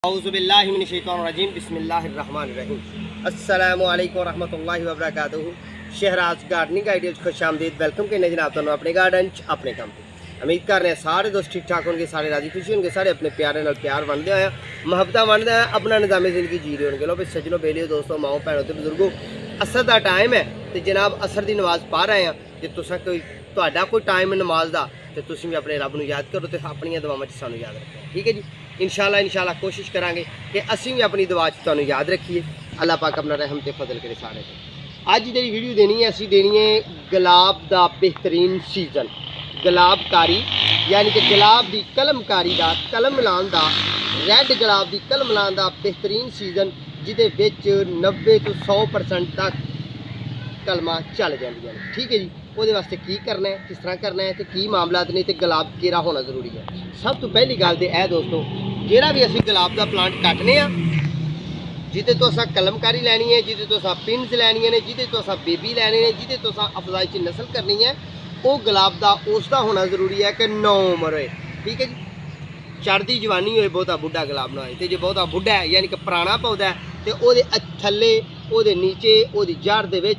औज़ुबिल्लाहिमिनश्शैतानिर्रजीम बिस्मिल्लाहिर्रहमानिर्रहीम। अस्सलामु अलैकुम रहमतुल्लाहि व बरकातुहू। शहराज गार्डनिंग आइडियाज़ खुशामदीद। वेलकम करने जनाब तुहानू अपने गार्डन अपने काम पे। उम्मीद कर रहे हैं सारे दोस्त ठीक ठाक होंगे, सारे राजी खुशी होंगे, सारे अपने प्यारे नाल प्यार वंडदे होए मुहब्बतां वंडदे होए अपना निज़ामे ज़िंदगी जी रहे होंगे। लो भाई सज्जनों बेलियो दोस्तों माओ भैनों ते बुजुर्गों, असर का टाइम है तो जनाब असर की नमाज़ पा रहे हैं। जो तुसां कोई तुहाडा कोई टाइम नमाज का तो तुसीं भी अपने रब नूं याद करो तो अपन दुआवां च सानूं याद रखो। ठीक है जी, इंशाल्लाह कोशिश करांगे कि असीं भी अपनी दुआ च तुहानूं याद रखिए। अल्लाह पाक अपना रहम ते फजल करे सारे ते। अज जी वीडियो देनी है असीं देनी है गुलाब का बेहतरीन सीजन, गुलाबकारी यानी कि गुलाब की कलमकारी का कलम मिलान का रैड गुलाब की कलम मिलान का बेहतरीन सीजन जिहदे विच 90 तो 100% तक कलमा चल जांदियां ने। ठीक है जी, वो वास्ते की करना है, किस तरह करना है तो की मामलात ने तो गुलाब केरा होना जरूरी है। सब तो पहली गल तो यह दोस्तों, जोड़ा भी असीं गुलाब का प्लांट कटने जिदे तो असा कलमकारी लैनी है, जिदे तो असा पिन्स लैनियां ने, जिदे तो असा बेबी लैने ने, जिदे तो असा अफजाइश नस्ल करनी है, वो गुलाब का उसका होना जरूरी है कि 9 उम्र होए। ठीक है जी, चढ़ती जवानी होए, बहुता बुढ़ा गुलाब ना होए। तो जो बहुता बुढ़ा है यानी कि पुराना पौधा है तो वो थले वो नीचे वो जड़ दे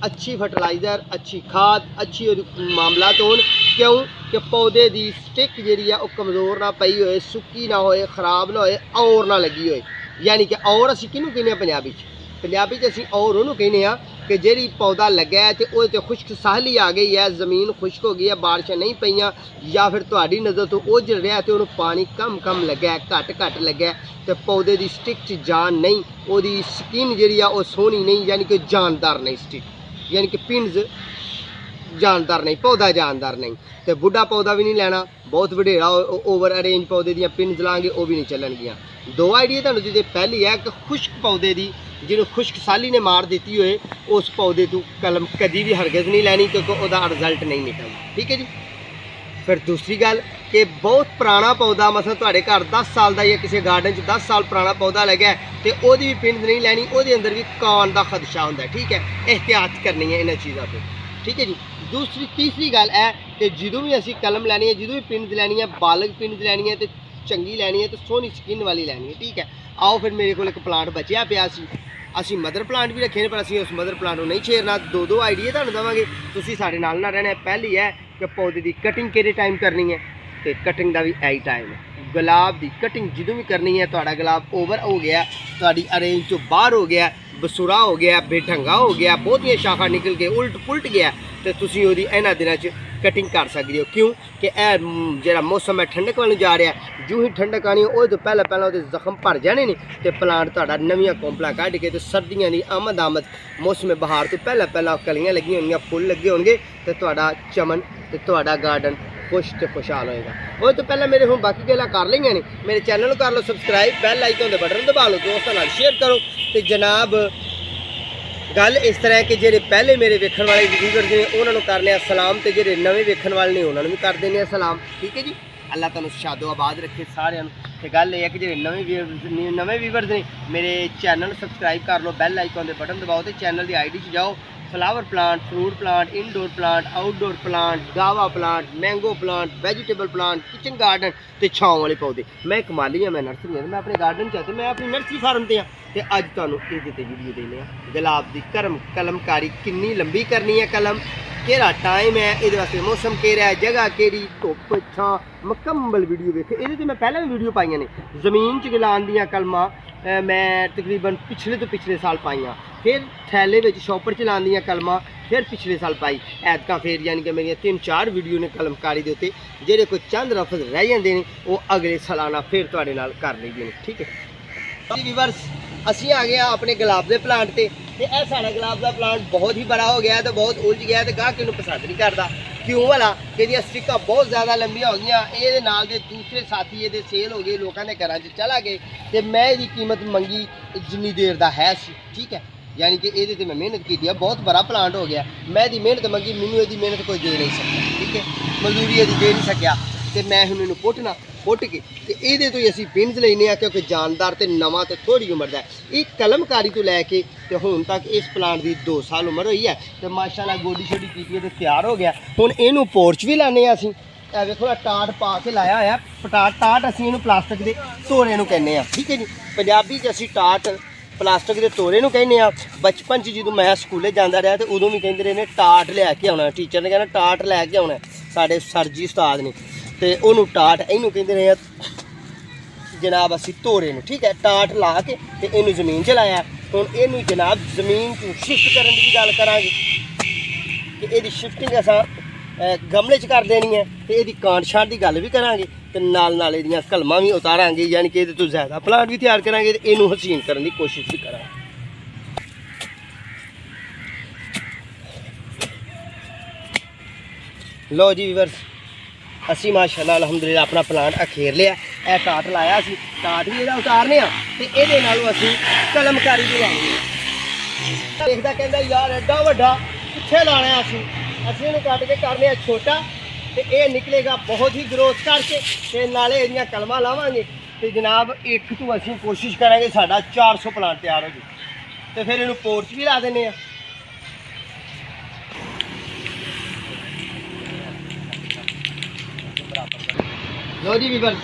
अच्छी फर्टिलाइजर, अच्छी खाद, अच्छी मामलात हो। क्यों कि पौधे की स्टिक जी कमज़ोर ना पई होए, सुक्की ना होए, खराब ना होए, और ना लगी होए। यानी कि और असीं किनूं कहने पंजाबी असीं और उहनूं कहने कि जिहड़ी पौधा लग्या है तो वो तो खुश्क साहली आ गई है, ज़मीन खुश्क हो गई है, बारिशां नहीं पईयां, या फिर तुहाडी नज़र तो ओझल रहा है तो उन्होंने पानी कम लग्या, घट लग्या तो पौधे की स्टिक च जान नहीं, ओहदी स्किन जिहड़ी आ ओह सोहनी नहीं, यानी कि जानदार नहीं स्टिक, यानी कि पिंज जानदार नहीं, पौधा जानदार नहीं। तो बुढ़ा पौधा भी नहीं लेना, बहुत वडेरा ओवर अरेंज पौधे दियां पिंज लाँगे वो भी नहीं चलणगियां। दो आइडिया तुहानूं दी पहली है कि खुश्क पौधे की जिन्होंने खुश्क साली ने मार दी होए उस पौधे तो कलम कभी भी हरगिज़ नहीं लैनी क्योंकि वह रिजल्ट नहीं निकलना। ठीक है जी, फिर दूसरी गल कि बहुत पुराना पौधा मसलन तुहाडे घर 10 साल का या किसी गार्डन 10 साल पुराना पौधा लग्या तो वही भी पिंड नहीं लैनी, वो अंदर भी कान का खदशा होंदा है। ठीक है, एहतियात करनी है इन्हां चीज़ों पर। ठीक है जी, तीसरी गल है कि जो भी असीं कलम लैनी है, जो भी पिंड लैनी है, बालग पिंड लैनी है तो चंगी लैनी है तो सोहनी स्किन वाली लैनी है। ठीक है, आओ फिर मेरे को एक प्लांट बचिया पिया सी, असीं मदर प्लांट भी रखे पर असीं उस मदर प्लांट को नहीं छेड़ना। दो आइडिया तुहानूं देवांगे, तुसीं साडे नाल ना रहना। पहली है कि पौधे की कटिंग किहड़े टाइम करनी है तो कटिंग का भी यही टाइम है। गुलाब की कटिंग जो भी करनी है, तुहाडा गुलाब ओवर हो गया, तुहाडी अरेंज तो बाहर हो गया, बसुरा हो गया, बेढंगा हो गया, बहुतियां शाखा निकल के उल्ट पुलट गया तो तुसीं उहदी इन्हां दिनां च कटिंग कर सकते हो। क्यों कि जो मौसम है ठंडक वाल जा रहा है, जो ही ठंडक आनी वो तो पहले वो जख्म भर जाने ने तो प्लांट तुहाडा नवीं कोंपला कढ़ के तो सर्दियों की आमद मौसम बहार तो पहले कलियां लगी होंगे, फुल लगे होंगे तो तुहाडा चमन तो तुहाडा गार्डन खुश तो खुशहाल होएगा। वो तो पहले मेरे हम बाकी गल्लां कर लईआं ने, मेरे चैनल कर लो सब्सक्राइब, बैल आइकन दे बटन दबा लो, दोस्तों नाल शेयर करो। तो जनाब गल इस तरह है कि जो पहले मेरे वेखण वाले व्यूअर ने उन्होंने करने सलाम, तो जो नवे वेखण वाले ने उन्होंने भी कर देने सलाम। ठीक है जी, अल्लाह तुहानूं शादो आबाद रखे सारिਆਂ ਨੂੰ। तो गल यह है कि जो नवे व्यूअर्स ने मेरे चैनल सबसक्राइब कर लो, बैल आइकन के बटन दबाओ तो चैनल की ID जाओ। Flower plant, fruit plant, indoor plant, outdoor plant, guava plant, mango plant, vegetable plant, kitchen garden तो छाँव वाले पौधे। मैं एक माली हाँ, मैं नर्सरी हाँ, मैं अपने गार्डन चाहते मैं अपनी नर्सरी फार्म से हाँ। तो अज तुहानूं इहदे ते वीडियो देने गुलाब की कलमकारी कितनी लंबी करनी है, कलम केड़ा टाइम है, ये वास्ते मौसम केड़ा है, जगह केड़ी, धुप छां, मुकम्मल वीडियो वेखे। ये मैं पहले भी वीडियो पाइयां ने जमीन च गलान दियां कलमां, मैं तकरीबन पिछले तो पिछले साल पाइयां, फिर थैले में शॉपर च लान दियां कलमां फिर पिछले साल पाई, ऐतकां फिर यानी कि मेरिया 3-4 वीडियो ने कलमकारी के उत्ते जेह्ड़े कोई चंद लफ्ज़ रह जाते हैं वो अगले सालाना फिर तुहाडे नाल कर लईदे ने। ठीक है व्यूअर्स, असीं आ गए अपने गुलाब के प्लांट से। यह साढ़ा गुलाब का प्लांट बहुत ही बड़ा हो गया है तो बहुत उलझ गया है तो गाहक इन्हूं पसंद नहीं करता। क्यों वाला कि स्टिक्कां बहुत ज़्यादा लंबियां हो गई, ये नाल दे दूसरे साथी ये सेल हो गए, लोगों के घर चला गए तो मैं इसकी कीमत मंगी जिन्नी देर का है। ठीक है, यानी कि ये मैं मेहनत की है, बहुत बड़ा प्लांट हो गया, मैं इसकी मेहनत मंगी, मैनू ये मेहनत कोई दे नहीं सकता। ठीक है, मजदूरी ये दे नहीं सकिया तो मैं हुण इन्हूं पुट्टना पुट के ये तो असीं पिंज लेने क्योंकि जानदार तो नवा तो थोड़ी उम्र का है। ये कलमकारी तो लैके तो हुण तक इस प्लांट की 2 साल उम्र हुई है तो माशाल्लाह गोडी छोडी की तो तैयार हो गया। हुण इनू पोर्च भी लाने असीं ਇਹ ਵੇਖੋ ਨਾ ਟਾਟ ਪਾ ਕੇ ਲਾਇਆ ਹੋਇਆ ਟਾਟ ਅਸੀਂ ਇਹਨੂੰ ਪਲਾਸਟਿਕ ਦੇ ਤੋਰੇ ਨੂੰ ਕਹਿੰਦੇ ਆ, ਠੀਕ ਹੈ ਜੀ। ਪੰਜਾਬੀ 'ਚ ਅਸੀਂ ਟਾਟ ਪਲਾਸਟਿਕ ਦੇ ਤੋਰੇ ਨੂੰ ਕਹਿੰਦੇ ਆ। ਬਚਪਨ 'ਚ ਜਦੋਂ ਮੈਂ ਸਕੂਲੇ ਜਾਂਦਾ ਰਿਹਾ ਤੇ ਉਦੋਂ ਵੀ ਕਹਿੰਦੇ ਰਹੇ ਨੇ ਟਾਟ ਲਿਆ ਕੇ ਆਉਣਾ, ਟੀਚਰ ਨੇ ਕਹਿਣਾ ਟਾਟ ਲੈ ਕੇ ਆਉਣਾ, ਸਾਡੇ ਸਰ ਜੀ ਉਸਤਾਦ ਨੇ, ਤੇ ਉਹਨੂੰ ਟਾਟ ਇਹਨੂੰ ਕਹਿੰਦੇ ਰਹੇ ਆ ਜਨਾਬ ਅਸੀਂ ਤੋਰੇ ਨੂੰ, ਠੀਕ ਹੈ। ਟਾਟ ਲਾ ਕੇ ਤੇ ਇਹਨੂੰ ਜ਼ਮੀਨ 'ਚ ਲਾਇਆ। ਹੁਣ ਇਹਨੂੰ ਜਨਾਬ ਜ਼ਮੀਨ ਤੋਂ ਸ਼ਿਫਟ ਕਰਨ ਦੀ ਵੀ ਗੱਲ ਕਰਾਂਗੇ ਕਿ ਇਹਦੀ ਸ਼ਿਫਟਿੰਗ ਅਸਾਂ ਗਮਲੇ 'ਚ ਕਰ ਦੇਣੀ ਹੈ, ਤੇ ਇਹਦੀ ਕਾਂਟ ਛਾਂਟ ਦੀ ਗੱਲ ਵੀ ਕਰਾਂਗੇ, ਤੇ ਨਾਲ ਇਹਦੀਆਂ ਕਲਮਾਂ ਵੀ ਉਤਾਰਾਂਗੇ, ਯਾਨੀ ਕਿ ਇਹਦੇ ਤੋਂ ਜ਼ਿਆਦਾ ਪਲਾਂਟ ਵੀ ਤਿਆਰ ਕਰਾਂਗੇ, ਤੇ ਇਹਨੂੰ ਹਸੀਨ ਕਰਨ ਦੀ ਕੋਸ਼ਿਸ਼ ਵੀ ਕਰਾਂਗੇ। ਲੋ ਜੀ ਵੀਵਰਸ, ਅਸੀਂ ਮਾਸ਼ਾਅੱਲਾ ਅਲਹਮਦੁਲਿਲਾ ਆਪਣਾ ਪਲਾਂਟ ਅਖੇਰ ਲਿਆ। ਇਹ ਟਾਟ ਲਾਇਆ ਸੀ, ਟਾਟ ਵੀ ਇਹਦਾ ਉਤਾਰਨੇ ਆ, ਤੇ ਇਹਦੇ ਨਾਲੋਂ ਅਸੀਂ ਕਲਮਕਾਰੀ ਵੀ ਲਾਉਣੀ ਆ। ਦੇਖਦਾ ਕਹਿੰਦਾ ਯਾਰ ਐਡਾ ਵੱਡਾ ਕਿੱਥੇ ਲਾਣਾ ਅਸੀਂ ਇਹਨੂੰ ਕੱਟ ਕੇ ਕਰਨੇ ਆ ਛੋਟਾ, ਤੇ ਇਹ ਨਿਕਲੇਗਾ ਬਹੁਤ ਹੀ ਗਰੋਥ ਕਰਕੇ, ਤੇ ਨਾਲੇ ਇਹਦੀਆਂ ਕਲਮਾਂ ਲਾਵਾਂਗੇ, ਤੇ ਜਨਾਬ ਇੱਕ ਤੋਂ ਅਸੀਂ ਕੋਸ਼ਿਸ਼ ਕਰਾਂਗੇ ਸਾਡਾ 400 ਪਲਾਂਟ ਤਿਆਰ ਹੋ ਜਾਵੇ, ਤੇ ਫਿਰ ਇਹਨੂੰ ਪੋਰਚ ਵੀ ਲਾ ਦਿੰਦੇ ਆ। ਲੋ ਜੀ ਵੀਵਰ,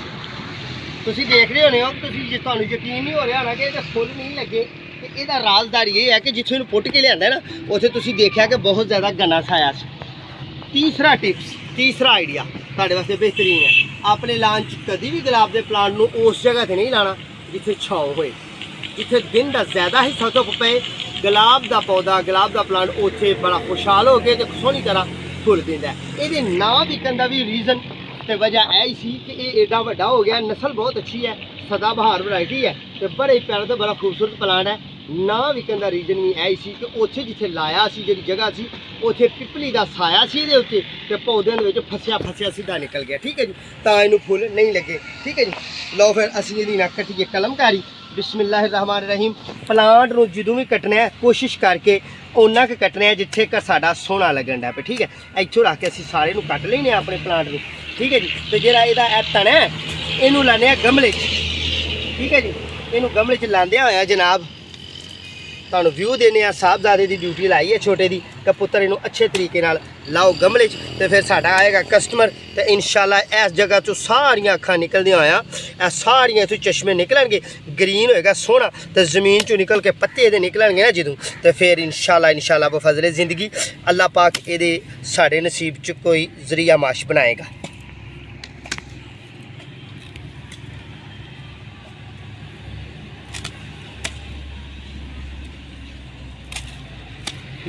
ਤੁਸੀਂ ਦੇਖ ਰਹੇ ਹੋਣੇ ਹੋ, ਤੁਸੀਂ ਜੇ ਤੁਹਾਨੂੰ ਯਕੀਨ ਨਹੀਂ ਹੋ ਰਿਹਾ ਹੋਣਾ ਕਿ ਇਹਦੇ ਫੁੱਲ ਨਹੀਂ ਲੱਗੇ, ਤੇ ਇਹਦਾ ਰਾਜ਼ਦਾਰੀ ਇਹ ਹੈ ਕਿ ਜਿੱਥੇ ਇਹਨੂੰ ਪੁੱਟ ਕੇ ਲਿਆਂਦਾ ਨਾ ਉੱਥੇ ਤੁਸੀਂ ਦੇਖਿਆ ਕਿ ਬਹੁਤ ਜ਼ਿਆਦਾ ਗੰਨਾ ਛਾਇਆ ਸੀ। ਤੀਸਰਾ ਆਈਡੀਆ ਤੁਹਾਡੇ ਵਾਸਤੇ ਬਿਹਤਰੀਨ ਹੈ, ਆਪਣੇ ਲਾਉਣ 'ਚ ਕਦੀ ਵੀ ਗੁਲਾਬ ਦੇ ਪਲਾਂਟ ਨੂੰ ਉਸ ਜਗ੍ਹਾ 'ਤੇ ਨਹੀਂ ਲਾਣਾ ਜਿੱਥੇ ਛਾਂ ਹੋਏ, ਜਿੱਥੇ ਦਿਨ ਦਾ ਜ਼ਿਆਦਾ ਹਿੱਸਾ ਧੁੱਪ ਪਏ। ਗੁਲਾਬ ਦਾ ਪੌਦਾ, ਗੁਲਾਬ ਦਾ ਪਲਾਂਟ ਉੱਥੇ ਬੜਾ ਖੁਸ਼ਹਾਲ ਹੋ ਕੇ ਤੇ ਸੋਹਣੀ ਤਰ੍ਹਾਂ ਫੁੱਲ ਦਿੰਦਾ। ਇਹਦੇ ਨਾਂ ਵਿਕਣ ਦਾ ਵੀ ਰੀਜ਼ਨ ਤੇ ਵਜ੍ਹਾ ਇਹ ਹੀ ਸੀ ਕਿ ਇਹ ਏਡਾ ਵੱਡਾ ਹੋ ਗਿਆ, ਨਸਲ ਬਹੁਤ ਅੱਛੀ ਹੈ, ਸਦਾ ਬਹਾਰ ਵੈਰਾਈਟੀ ਹੈ, ਤੇ ਬੜੇ ਪਿਆਰਾ ਤੇ ਬੜਾ ਖੂਬਸੂਰਤ ਪਲਾਂਟ ਹੈ। ਨਾ ਵਿਕਣ ਦਾ ਰੀਜ਼ਨ ਵੀ ਇਹ ਹੀ ਸੀ ਕਿ ਉੱਥੇ ਜਿੱਥੇ ਲਾਇਆ ਸੀ, ਜਿਹੜੀ ਜਗ੍ਹਾ ਸੀ, ਉੱਥੇ ਪਿਪਲੀ ਦਾ ਸਾਇਆ ਸੀ ਇਹਦੇ ਉੱਤੇ, ਤੇ ਪੌਦਿਆਂ ਦੇ ਵਿੱਚ ਫਸਿਆ ਸਿੱਧਾ ਨਿਕਲ ਗਿਆ, ਠੀਕ ਹੈ ਜੀ, ਤਾਂ ਇਹਨੂੰ ਫੁੱਲ ਨਹੀਂ ਲੱਗੇ, ਠੀਕ ਹੈ ਜੀ। ਲਓ ਫਿਰ ਅਸੀਂ ਇਹਦੀ ਨਾ ਕੱਟੀਏ ਕਲਮਕਾਰੀ। ਬਿਸਮਿਲ੍ਲਾਹਿਰਰਹਿਮਾਨਿਰਰਹੀਮ। ਪਲਾਂਟ ਨੂੰ ਜਦੋਂ ਵੀ ਕੱਟਣਾ ਹੈ ਕੋਸ਼ਿਸ਼ ਕਰਕੇ ਉਹਨਾਂ ਕੁ ਕੱਟਣਾ ਹੈ ਜਿੱਥੇ ਕਿ ਸਾਡਾ ਸੋਹਣਾ ਲੱਗਣ ਦਾ ਪਏ, ਠੀਕ ਹੈ। ਇੱਥੋਂ ਰੱਖ ਕੇ ਅਸੀਂ ਸਾਰੇ ਨੂੰ ਕੱਟ ਲੈਣੇ ਆਪਣੇ ਪਲਾਂਟ ਨੂੰ, ਠੀਕ ਹੈ ਜੀ। ਤੇ ਜਿਹੜਾ ਇਹਦਾ ਇਹ ਤਣਾ ਹੈ ਇਹਨੂੰ ਲਾਉਂਦੇ ਆ ਗਮਲੇ 'ਚ, ਠੀਕ ਹੈ ਜੀ। ਇਹਨੂੰ ਗਮਲੇ 'ਚ ਲਾਉਂਦਿਆਂ ਹੋਇਆ ਜਨਾਬ ਤੁਹਾਨੂੰ ਵਿਊ ਦੇਣੇ ਆ। ਸਾਹਿਬਜ਼ਾਦੇ ਦੀ ਡਿਊਟੀ ਲਾਈ ਹੈ ਛੋਟੇ ਦੀ, ਤਾਂ ਪੁੱਤਰ ਇਹਨੂੰ ਅੱਛੇ ਤਰੀਕੇ ਨਾਲ ਲਾਓ ਗਮਲੇ 'ਚ, ਤੇ ਫਿਰ ਸਾਡਾ ਆਏਗਾ ਕਸਟਮਰ, ਤੇ ਇਨਸ਼ਾਅੱਲਾ ਇਸ ਜਗ੍ਹਾ 'ਚੋਂ ਸਾਰੀਆਂ ਅੱਖਾਂ ਨਿਕਲਦੀਆਂ ਹੋਇਆ, ਇਹ ਸਾਰੀਆਂ ਇੱਥੋਂ ਚਸ਼ਮੇ ਨਿਕਲਣਗੇ, ਗਰੀਨ ਹੋਏਗਾ ਸੋਹਣਾ, ਤੇ ਜ਼ਮੀਨ 'ਚੋਂ ਨਿਕਲ ਕੇ ਪੱਤੇ ਇਹਦੇ ਨਿਕਲਣਗੇ ਨਾ ਜਦੋਂ, ਤੇ ਫਿਰ ਇਨਸ਼ਾਅੱਲਾ ਬਫਜ਼ਲੇ ਜ਼ਿੰਦਗੀ ਅੱਲਾਹ ਪਾਕ ਇਹਦੇ ਸਾਡੇ ਨਸੀਬ 'ਚ ਕੋਈ ਜ਼ਰੀਆ ਮਾਸ਼ ਬਣਾਏਗਾ।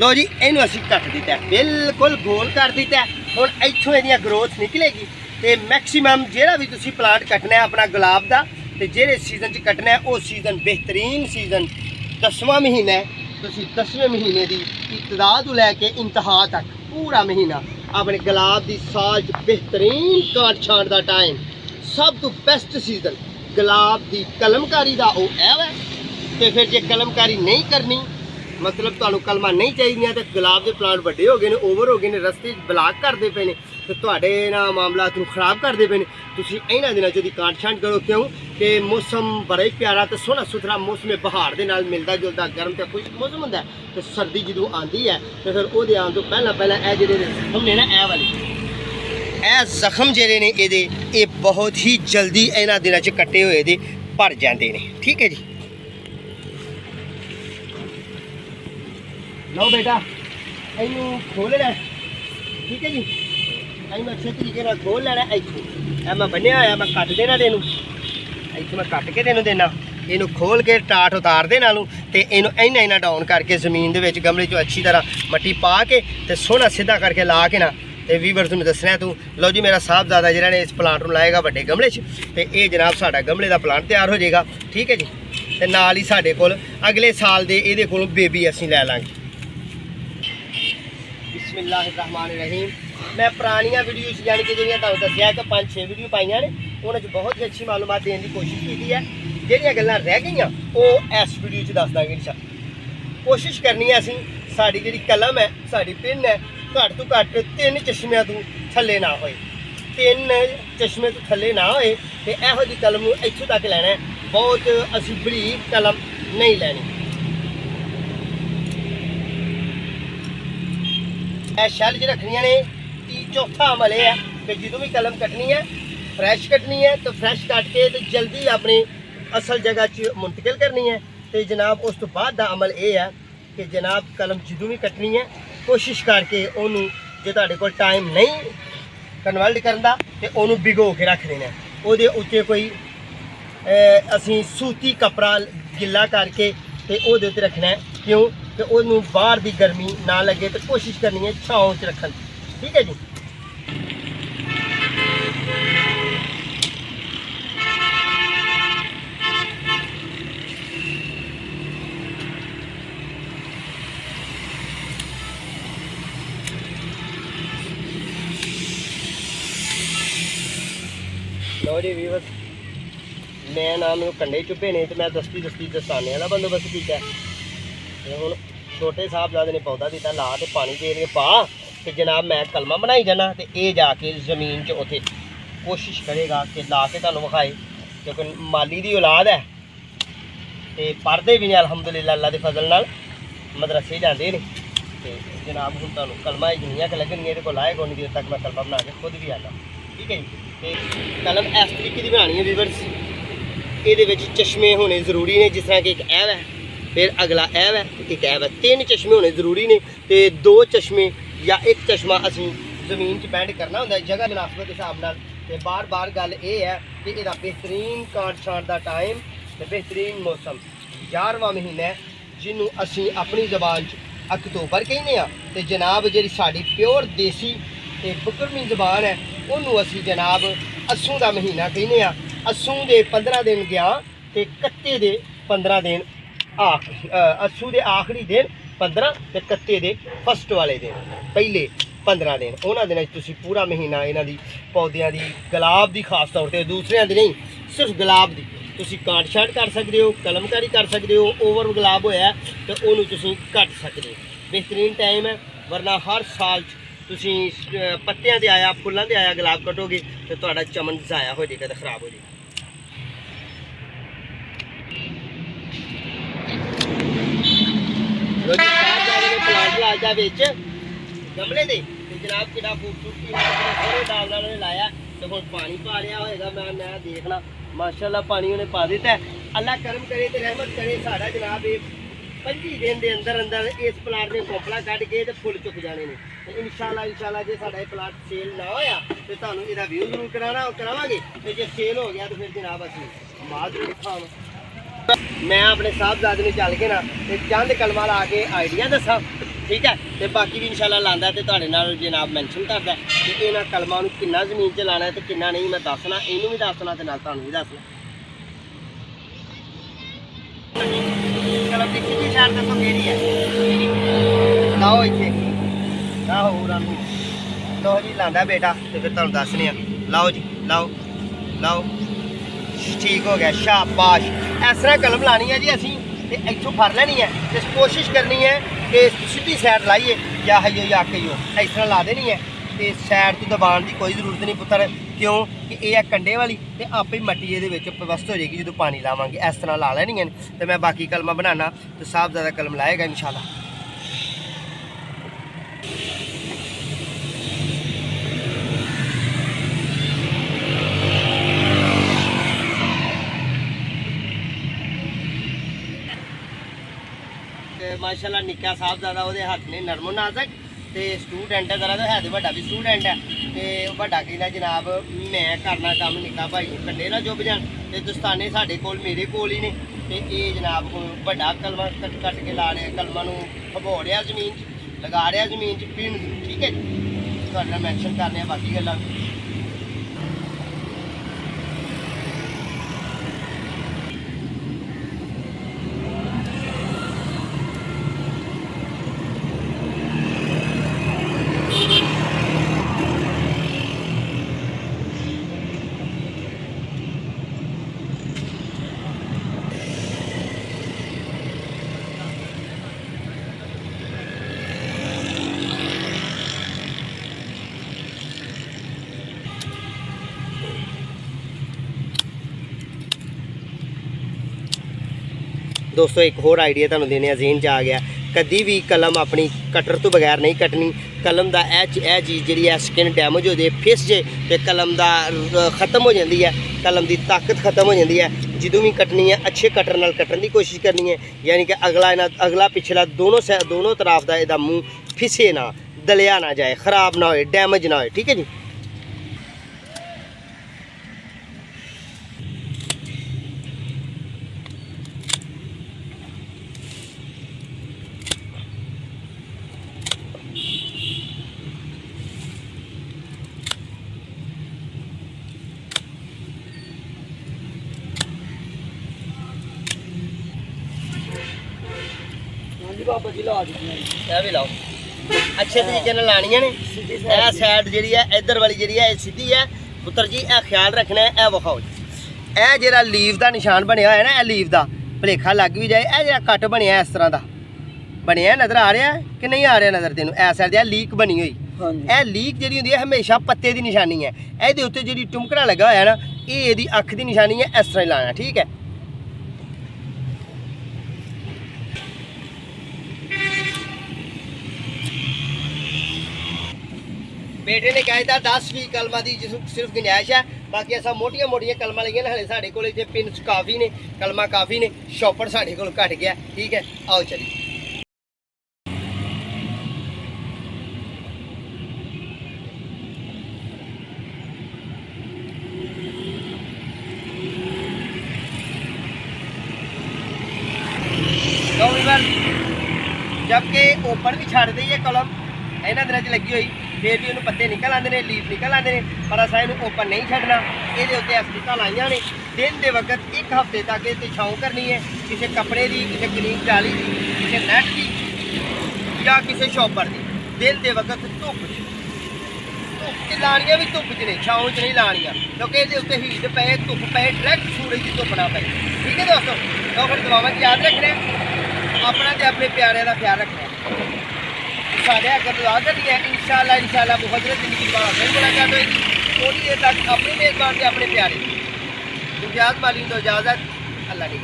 लो जी, इनू असी कट दिता है, बिल्कुल गोल कर दिता है। हुण इत्थों इहदियां ग्रोथ निकलेगी, तो मैक्सीमम जिहड़ा भी तुसीं प्लांट कटना है अपना गुलाब का, तो जिहड़े सीजन च कटना है वो सीजन बेहतरीन सीजन 10वां महीना है। तुसीं 10वें महीने की इब्तिदा तो लैके इंतहा तक पूरा महीना अपने गुलाब की साल च बेहतरीन काट छांट का टाइम, सब तो बेस्ट सीजन गुलाब की कलमकारी का वो है। तो फिर जे कलमकारी नहीं करनी, मतलब तुहानूं कलमां नहीं चाहिए, तो गुलाब के प्लांट वड्डे हो गए ने, ओवर हो गए ने, रस्ते ब्लॉक करते पे ने, तो तुहाडे इन्हां मामलात नूं खराब करते पे ने। तुसीं इन्हां दिनां च काट छांट करो, क्यों कि मौसम बड़ा ही प्यारा तो सोहना सुथरा मौसम बहार दे नाल मिलदा जुलदा गर्म ते खुश मौसम हुंदा है। तो सर्दी जदों आंदी है तो फिर ओहदे आउण तों पहला ए जिहड़े जख्म ने ना, ए जख्म जिहड़े ने ये बहुत ही जल्दी इन्हां दिनां च कट्टे होए दे भर जाते हैं, ठीक है जी। लो बेटा, इनू खोल लेना, ठीक है जी, इनू अच्छे तरीके नाल खोल लेना। इत्थों मैं बन्निया होया, मैं कट देना तेनू, इत्थों मैं कट के तेनू देना। इनू खोल के टाट उतार दे नालू, तो इनू इन्ना डाउन करके जमीन दे विच गमले चो अच्छी तरह मट्टी पा के ते सोहना सीधा करके ला के ना, तो वीवर तुहानूं दसना तू। लो जी, मेरा साहबजादा जिहड़ा ने इस प्लांट नूं लाएगा वड्डे गमले च, ते ये जनाब साडा गमले दा प्लांट तैयार हो जाएगा, ठीक है जी। ते नाल ही साडे कोल अगले साल दे इहदे कोलों बेबी असीं लै लांगे। बिस्मिल्लाहिर्रहमानिर्रहीम। मैं पुरानियां वीडियो यानी कि जिहड़ियां तुहानूं दस्सिया कि 5-6 वीडियो पाईयां ने, उन्हां च बहुत ही अच्छी मालूमात देने की कोशिश की है। जिहड़ियां गल्लां रह गईयां वो इस वीडियो च दस दांगे इंशाअल्लाह। कोशिश करनी है असीं साडी जिहड़ी कलम है, साडी पिन है, घट तो घट 3 चश्मिਆਂ ਤੋਂ थल्ले ना होए, 3 चश्मे तो थल्ले ना होए, तो इहो जी कलम नूं इत्थों तक लैना है। बहुत असीं बरीक कलम नहीं लैनी। शैल च रखनियां ने। चौथा अमल यह है कि जो भी कलम कटनी है फ्रैश कटनी है तो फ्रैश कट के तो जल्दी अपनी असल जगह च मुंतकिल करनी है। तो जनाब उस तो बाद दा अमल ये है कि जनाब कलम जो भी कटनी है कोशिश करके उन्होंने जो तुहाडे कोल टाइम नहीं कन्वर्ट करता तो उन्होंने भिगो के रख देना। ਉਹਦੇ ਉੱਤੇ ਕੋਈ ਅਸੀਂ सूती कपड़ा गिला करके तो ਉਹਦੇ ਉੱਤੇ रखना है। क्यों कि ਉਹਨੂੰ बाहर की गर्मी ना लगे तो कोशिश करनी है छाँव च रखन। ठीक है जी। लो जी वीवर मैं ना मैं कंडे चुपे ने तो मैं दस्ती दस्ताने वाला बंदोबस्त किया। हूँ छोटे साहबजादे ने पौधा दिता ला तो पानी दे के पा तो जनाब मैं कलमा बनाई जाना तो ये जाके जमीन च उथे कोशिश करेगा कि ला के तुहानू विखाए क्योंकि माली की औलाद है तो पढ़ते भी नहीं अलहमदुलिल्लाह अल्लाह के फजल नाल मदरसे जाते हैं। तो जनाब हूँ तुहानू कलमा जिन्नियां लगनियां ये लाए को देर तक मैं कलमा बना के खुद भी आना। ठीक है जी। तो कलम इस तरीके की बनानी है वीवर्स। ये चश्मे होने जरूरी ने जिस तरह कि एक ऐब है फिर अगला ऐब है एक ऐब है 3 चश्मे होने जरूरी ने तो 2 चश्मे या एक चश्मा असी जमीन च बैंड करना होंगे जगह मुनासिबत के हिसाब नाल। ते बार बार गल ये है कि इसका बेहतरीन काट छाट का टाइम तो बेहतरीन मौसम 11वां महीना है जिन्हों असी अपनी जबान च अक्तूबर कहने तो जनाब जी साड़ी प्योर देसी ते बुकरमी जबान है उन्होंने असी जनाब अस्सू का महीना कहने अस्सू के 15 दिन गया तो कत्ते के 15 दिन अस्सू के आखिरी दिन 15 तो कत्ते के फस्ट वाले दिन पहले 15 दिन उन्होंने दिन तुसी पूरा महीना इन्हों की पौधों की गुलाब की खास तौर पर दूसरिया की नहीं सिर्फ गुलाब की तुसी काट छाट कर सकते हो कलमकारी कर सकते हो। ओवर गुलाब होया तो उन्होंने तुसी कट सकते हो बेहतरीन टाइम है। वरना हर साल तुसी पत्तियां दे आया फुल्लां दे आया गुलाब कटोगे तो तुहाडा चमन जाया हो जाएगा तो खराब हो जाएगा। प्लांट लाया बिच गमले दे जनाब कि खूबसूरती डाल लाया तो हम पानी पा लिया होएगा मैं देखना माशाल्लाह पानी उन्हें पा दिता है। अल्लाह करम करे तो रहमत करे साड़ा जनाब 25 दिन के अंदर अंदर इस प्लाट ने कोंपला कट के तो फुल चुक जाने ने। इंशाल्लाह जो साड़ा प्लाट सेल ना होया तो तुहानू इहदा व्यू जरूर करावांगे तो जो सेल हो गया तो फिर जनाब असीं माजरे दिखावां। मैं अपने साहबजादे ने चल के ना चंद कलमा ला के आइडिया दसा। ठीक है तो बाकी भी इंशाल्लाह लांदा तो तुहाडे नाल जनाब मैंशन करदा कि इन्हां कलमां नूं किन्ना जमीन च लाना है तो किन्ना नहीं मैं दसना इनू भी दसना तो नाल तुहानू भी दसना। कलम की कितनी साइड दसो केड़ी है लाओ इत्थे लाओ रानू लो जी लांदा बेटा तो फिर तुहानू दसने लाओ जी लाओ लाओ ठीक हो गया शाबाश। इस तरह कलम लानी है जी असी इतों फड़ लेनी है तो कोशिश करनी है कि सीधी सैड लाइए या हइयो या कहियो इस तरह ला देनी है तो सैड तो दबाने की कोई जरूरत नहीं पुत्र। क्यों कि यह कंडे वाली तो आप ही मट्टी ये व्यवस्थ हो जाएगी जो पानी लावांगे इस तरह ला लेनी है तो मैं बाकी कलमा बनाना तो साहबजादा कलम लाएगा इंशाल्लाह। माशाल्लाह निक्का साहबजादा वो हाथ ने नरमो नाजक तो स्टूडेंट है जरा तो है तो बड़ा भी स्टूडेंट है तो बड़ा कहना जनाब मैं करना काम निक्का भाई कंडे ना चुभ जान तो दस्ताने साढ़े कोल मेरे कोल ही ने तो ये जनाब बड़ा कलमा कट के ला रहा कलमा भगो रहा जमीन लगा रहा जमीन पीण। ठीक है जी थोड़ा मैंशन करने बाकी गल्लां दोस्तों एक होर आइडिया तुहानूं देने ज़हन च आ गया कभी भी कलम अपनी कटर तो बगैर नहीं कटनी। कलम का यह चीज़ जी स्किन डैमेज हो जाए फिस जाए तो कलम का खत्म हो जाती है, कलम की ताकत खत्म हो जाती है। जो भी कटनी है अच्छे कटर नाल कटन की कोशिश करनी है, यानी कि अगला पिछला दोनों तरफ का यदा मूँह फिसे ना, दलिया ना जाए, खराब ना हो, डैमेज ना हो। ठीक है जी। बाबा जी ला दी ਇਹ ਵੀ ਲਾਓ ਅੱਛੇ ਤਰੀਕੇ ਨਾਲ ਲਾਣੀਆਂ ਨੇ। ਇਹ ਸਾਈਡ ਜਿਹੜੀ ਹੈ ਇੱਧਰ ਵਾਲੀ ਜਿਹੜੀ ਹੈ ਇਹ ਸਿੱਧੀ ਹੈ ਪੁੱਤਰ ਜੀ, ਇਹ ਖਿਆਲ ਰੱਖਣਾ ਹੈ। ਇਹ ਵਿਖਾਓ ਜੀ, ਇਹ ਜਿਹੜਾ ਲੀਵ ਦਾ ਨਿਸ਼ਾਨ ਬਣਿਆ ਹੋਇਆ ਨਾ, ਇਹ ਲੀਵ ਦਾ ਭਲੇਖਾ ਲੱਗ ਵੀ ਜਾਏ, ਇਹ ਜਿਹੜਾ ਕੱਟ ਬਣਿਆ ਇਸ ਤਰ੍ਹਾਂ ਦਾ ਬਣਿਆ ਨਜ਼ਰ ਆ ਰਿਹਾ ਕਿ ਨਹੀਂ ਆ ਰਿਹਾ ਨਜ਼ਰ ਤੈਨੂੰ? ਇਸ ਸਾਈਡ ਤੇ ਲੀਕ ਬਣੀ ਹੋਈ, ਇਹ ਲੀਕ ਜਿਹੜੀ ਹੁੰਦੀ ਹੈ ਹਮੇਸ਼ਾ ਪੱਤੇ ਦੀ ਨਿਸ਼ਾਨੀ ਹੈ। ਇਹਦੇ ਉੱਤੇ ਜਿਹੜੀ ਟੁਮਕੜਾ ਲੱਗਾ ਹੋਇਆ ਨਾ, ਇਹ ਇਹਦੀ ਅੱਖ ਦੀ ਨਿਸ਼ਾਨੀ ਹੈ। ਇਸ ਤਰ੍ਹਾਂ ਹੀ ਲਾਣਾ, ਠੀਕ ਹੈ। बेटे ने कहा था 10-20 कलमा की सिर्फ गुंजाइश है, बाकी ऐसा मोटिया मोटिया कलमा लगिया ना, हले साढ़े को पिन काफ़ी ने, कलमा काफ़ी ने, शॉपर साढ़े को घट गया। ठीक है, आओ चलिए। जबकि ओपन भी छड़ दी है कलम इन्होंने दिनों च लगी हुई, फिर भी उन्होंने पत्ते निकल आते हैं, लीफ निकल आते हैं, पर असा इनू ओपन नहीं छड़ना। ये उत्ते स्टिकां लाइया ने, दिन के वक्त एक हफ्ते तक ये छाँव करनी है, किसी कपड़े की, किसी क्रीम जाली की, किसी नैट की या किसी शॉपर की। दिन के वक्त धुप च लानिया भी धुप च नहीं, छाँव च नहीं लानिया, क्योंकि ये उत्ते हीट पे, धुप पे, डायरैक्ट सूरज की धुप ना पे। ठीक है दोस्तों, तो फिर दुआवां याद रखना, अपना तो अपने प्यारे का ख्याल रखना। साढ़े अगर दुआ करनी है, इंशाअल्लाह मुहजरत जिंदगी फिर मुलाकात होगी। थोड़ी देर तक अपने मेज़बान से अपने प्यारे इम्तियाज़ माली तो इजाज़त, अल्लाह की